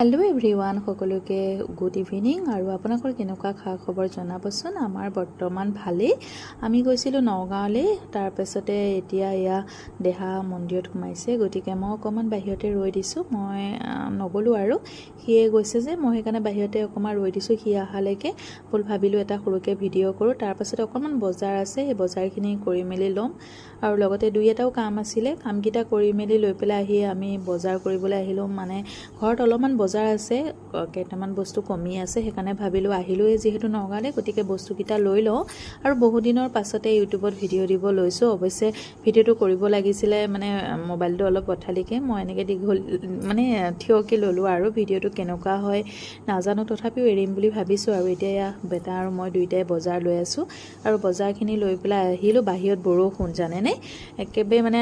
hello everyone সকলোকে good evening আৰু আপোনালোকৰ কেনেকুৱা খবৰ জনাবচোন আমাৰ বৰ্তমান ভালেই আমি গৈছিলোঁ নগাঁৱলৈ তাৰ পাছতে এতিয়া এয়া দেহা মন্দিৰত সোমাইছে গতিকে মই অকমান বাহিৰতে ৰৈ দিছোঁ মই নগলো আৰু হিয়ে গৈছে যে মই সেইকাৰণে বাহিৰতে অকমান ৰৈ দিছোঁ হি আহালৈকে বল ভাবিলো এটা সৰুকে ভিডিঅ' কৰো তাৰ পাছতে অকমান বজাৰ আছে এই বজাৰখিনি কৰি মেলি লম আৰু লগতে দুই এটাও কাম আছিলে কামকিটা কৰি মেলি লৈ পেলাই আহি আমি বজাৰ কৰিবলৈ আহিলো মানে ঘৰত অলপমান বজাৰ আছে কেইটামান বস্তু কমি আছে সেইকাৰণে ভাবিলো আহিলো যেহেতু নগাঁৱলে গতিকে বস্তুকিটা লৈ লও আৰু বহু দিনৰ পাছতে ইউটিউবত ভিডিঅ' দিব লৈছো অৱশ্যে ভিডিঅ'টো কৰিব লাগিছিলে মানে মোবাইলটো অলপ পঠালিকে মই এনেকে দীঘল মানে থিয়কে ললো আৰু ভিডিঅ'টো কেনেকুৱা হয় নাজানো তথাপিও এৰিম বুলি ভাবিছো আৰু এতিয়া বেটা আৰু মই দুইটাই বজাৰ লৈ আছো আৰু বজাৰখিনি লৈ পেলাই আহিলো বাহিৰত বৰষুণ জানে নে একেবে মানে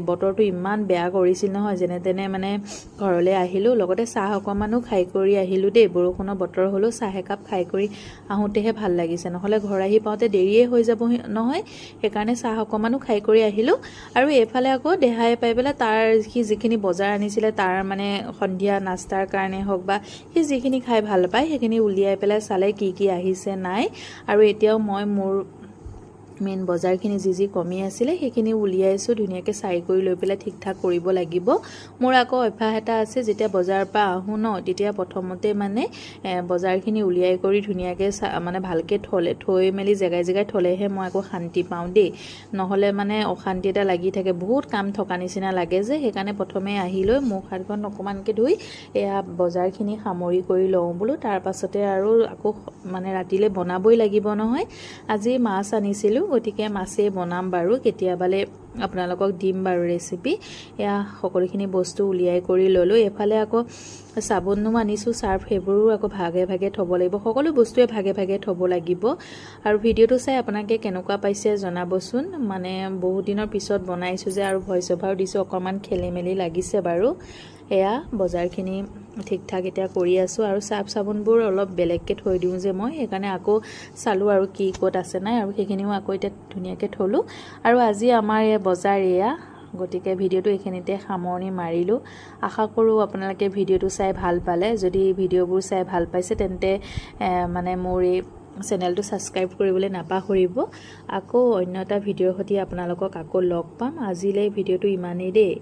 বতৰটো ইমান বেয়া কৰিছিল নহয় যেনে তেনে মানে ঘৰলৈ আহিলো লগতে চাহ অকমানো খাই কৰি আহিলো দেই বৰষুণৰ বতৰ হলো চাহ একাপ খাই কৰি আহোতেহে ভাল লাগিছে নহলে ঘৰ আহি পাওঁতে দেৰিয়ে হৈ যাব নহয় সেইকাৰণে চাহ অকমানো খাই কৰি আহিলো আৰু এফালে আকৌ দেহাই পাই পেলাই তাৰ কি যিখিনি বজাৰ আনিছিলে তাৰ মানে সন্ধিয়া নাস্তাৰ কাৰণে হক বা কি যিখিনি খাই ভাল পায় সেইখিনি উলিয়াই পেলাই চালে কি আহিছে নাই আৰু এতিয়াও মই মোৰ মেন বজাৰখিনি যি কমি আছিল সেইখিনি উলিয়াইছো ধুনিয়াকে চাই কৰি লৈ পেলাই ঠিক ঠাক কৰিব লাগিব মোৰ আকৌ অভ্যাস এটা আছে যেতিয়া বজাৰৰ পৰা আহো ন তেতিয়া প্ৰথমতে মানে বজাৰখিনি উলিয়াই কৰি ধুনিয়াকে মানে ভালকে থৈ মেলি জেগাই থলেহে মই আকৌ শান্তি পাওঁ দেই নহলে মানে অশান্তি এটা লাগি থাকে বহুত কাম থকা নিচিনা লাগে যে সেইকাৰণে প্ৰথমে আহিলৈ মুখ হাতখন অকমানকে ধুই এয়া বজাৰখিনি সামৰি কৰি লওঁ বলো তাৰ পাছতে আৰু আকৌ মানে ৰাতিলে বনাবই লাগিব নহয় আজি মাছ আনিছিলো গতিকে মাছে বনাম বাৰু কেতিয়াবালে আপোনালোকক দিম বাৰু ৰেচিপি এয়া সকলোখিনি বস্তু উলিয়াই কৰি ললো এফালে আকৌ সাবুননো আনিছো সাৰ্ফ হেবোৰো আকৌ ভাগে থব লাগিব সকলো বস্তুৱে ভাগে থব লাগিব আৰু ভিডিঅ'টো চাই আপোনালোকে কেনেকুৱা পাইছে জনাবচোন মানে বহুত দিনৰ পিছত বনাইছো যে আৰু ভইচ ওভাৰ দিছো অকমান খেলিমেলি লাগিছে বাৰু এয়া বজাৰখিনি ঠিক ঠাক এটা কৰি আছো আৰু সাৰ্ফ সাবুনবোৰ অলপ বেলেগকে থৈ দিও যে মই সেইকাৰণে আকৌ চালু আৰু কি কোড আছে নাই আৰু সেইখিনিও আকৌ এটা ধুনিয়াকে থলো আৰু আজি আমাৰ এই বজাৰ এয়া গতিকে ভিডিঅ'টো এখিনিতে সামৰণি মাৰিলো আশা কৰো আপোনালোকে ভিডিঅ'টো চাই ভাল পালে যদি ভিডিঅ'বোৰ চাই ভাল পাইছে তেন্তে মানে মোৰ এই চেনেলটো সাবস্ক্ৰাইব কৰিবলৈ নাপাহৰিব আকৌ অন্য এটা ভিডিঅ'ৰ সৈতে আপোনালোকক আকৌ লগ পাম আজিলৈ ভিডিঅ'টো ইমানেই দেই